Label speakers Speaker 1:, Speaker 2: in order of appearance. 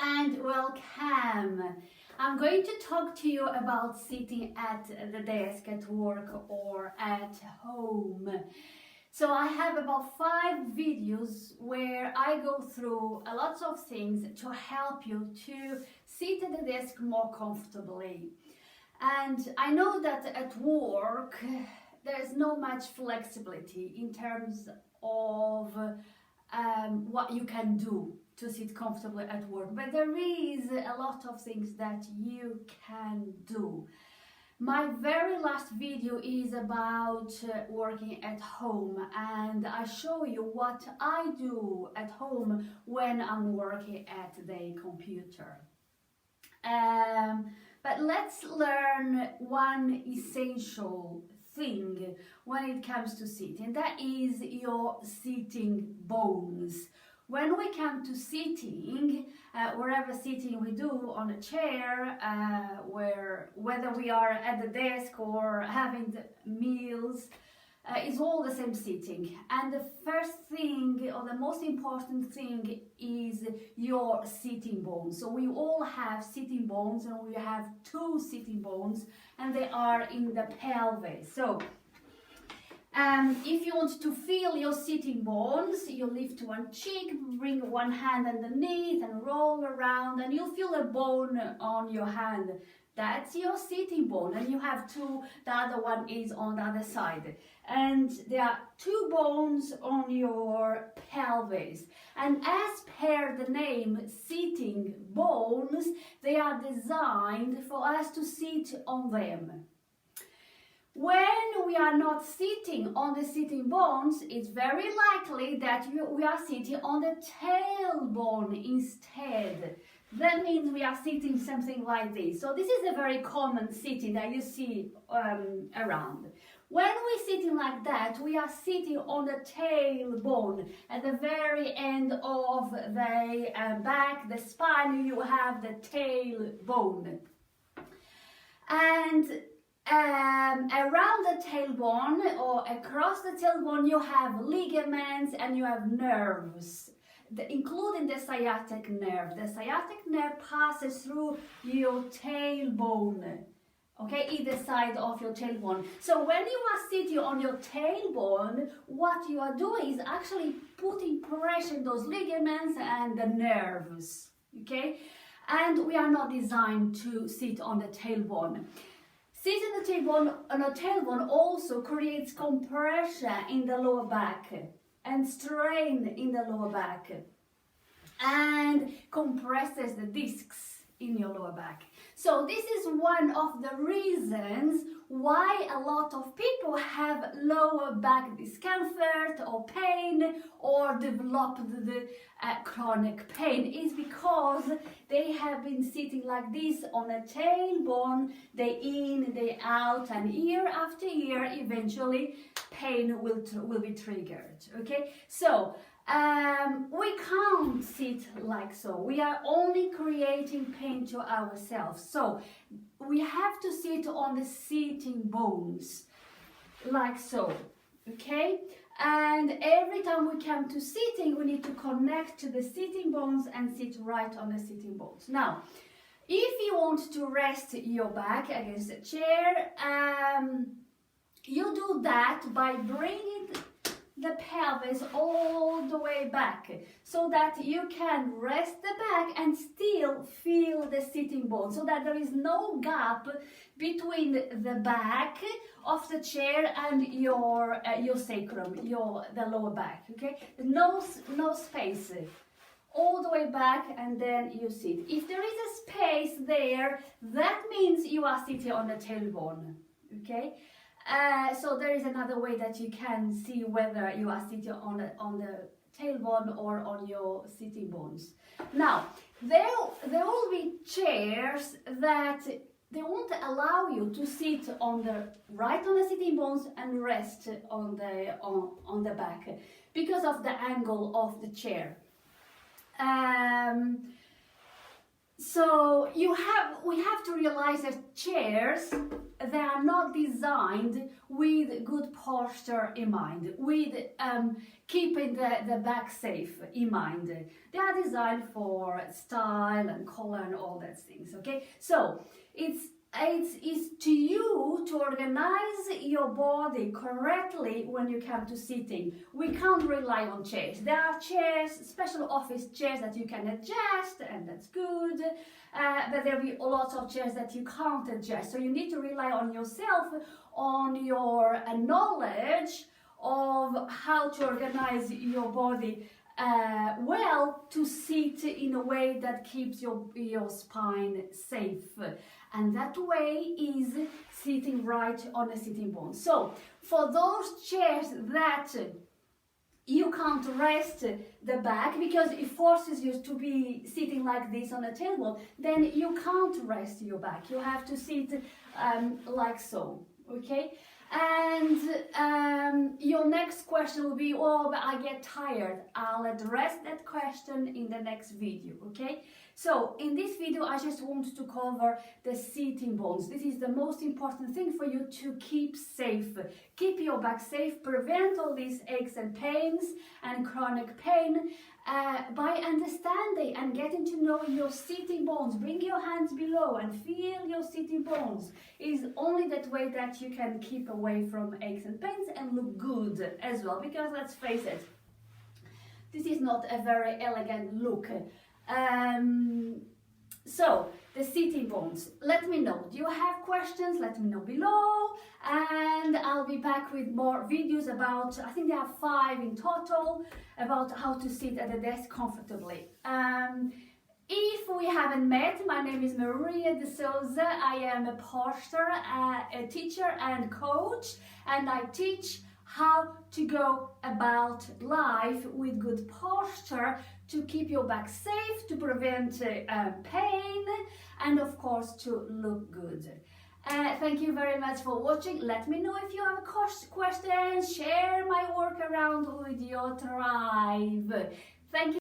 Speaker 1: and welcome. I'm going to talk to you about sitting at the desk at work or at home. So I have about 5 videos where I go through a lot of things to help you to sit at the desk more comfortably. And I know that at work there's not much flexibility in terms of what you can do to sit comfortably at work, but there is a lot of things that you can do. My very last video is about working at home, and I show you what I do at home when I'm working at the computer. But let's learn one essential thing when it comes to sitting, that is your sitting bones. When we come to sitting, wherever sitting we do on a chair, whether we are at the desk or having the meals, it's all the same sitting. And the first thing, or the most important thing, is your sitting bones. So we all have sitting bones, and we have 2 sitting bones, and they are in the pelvis. So if you want to feel your sitting bones, you lift one cheek, bring one hand underneath and roll around, and you'll feel a bone on your hand. That's your sitting bone, and you have 2, the other one is on the other side. And there are 2 bones on your pelvis. And as per the name sitting bones, they are designed for us to sit on them. When we are not sitting on the sitting bones, it's very likely that we are sitting on the tailbone instead. That means we are sitting something like this. So this is a very common sitting that you see around. When we're sitting like that, we are sitting on the tailbone. At the very end of the back, the spine, you have the tailbone. And around the tailbone or across the tailbone, you have ligaments and you have nerves, including the sciatic nerve. The sciatic nerve passes through your tailbone, okay, either side of your tailbone. So when you are sitting on your tailbone, what you are doing is actually putting pressure on those ligaments and the nerves, okay? And we are not designed to sit on the tailbone. Sitting on a tailbone also creates compression in the lower back and strain in the lower back and compresses the discs in your lower back. So this is one of the reasons why a lot of people have lower back discomfort or pain or develop the chronic pain, is because they have been sitting like this on a tailbone, day in, day out, and year after year, eventually pain will be triggered, okay? So we can't sit like so. We are only creating pain to ourselves. So we have to sit on the sitting bones, like so, okay? And every time we come to sitting, we need to connect to the sitting bones and sit right on the sitting bones. Now, if you want to rest your back against the chair, you do that by bringing the pelvis all the way back, so that you can rest the back and still feel the sitting bone, so that there is no gap between the back of the chair and your sacrum, the lower back, okay? No space. All the way back, and then you sit. If there is a space there, that means you are sitting on the tailbone, okay? So there is another way that you can see whether you are sitting on the tailbone or on your sitting bones. Now, there will be chairs that they won't allow you to sit on the sitting bones and rest on the back because of the angle of the chair. So we have to realize that chairs, they are not designed with good posture in mind, with keeping the back safe in mind. They are designed for style and color and all that things, okay? So it's to you to organize your body correctly when you come to sitting. We can't rely on chairs. There are chairs, special office chairs that you can adjust, and that's good. But there will be lots of chairs that you can't adjust. So you need to rely on yourself, on your knowledge of how to organize your body well to sit in a way that keeps your spine safe. And that way is sitting right on a sitting bone. So for those chairs that you can't rest the back because it forces you to be sitting like this on a table, then you can't rest your back. You have to sit like so, okay? And your next question will be, oh, but I get tired. I'll address that question in the next video, okay? So in this video, I just want to cover the sitting bones. This is the most important thing for you to keep safe. Keep your back safe, prevent all these aches and pains and chronic pain by understanding and getting to know your sitting bones. Bring your hands below and feel your sitting bones. It is only that way that you can keep away from aches and pains and look good as well, because let's face it, this is not a very elegant look. So the sitting bones, let me know. Do you have questions? Let me know below, and I'll be back with more videos about, I think there are 5 in total, about how to sit at the desk comfortably. If we haven't met, my name is Maria de Souza. I am a posture, a teacher and coach, and I teach how to go about life with good posture to keep your back safe, to prevent pain, and of course to look good. Thank you very much for watching. Let me know if you have questions. Share my work around with your tribe. Thank you.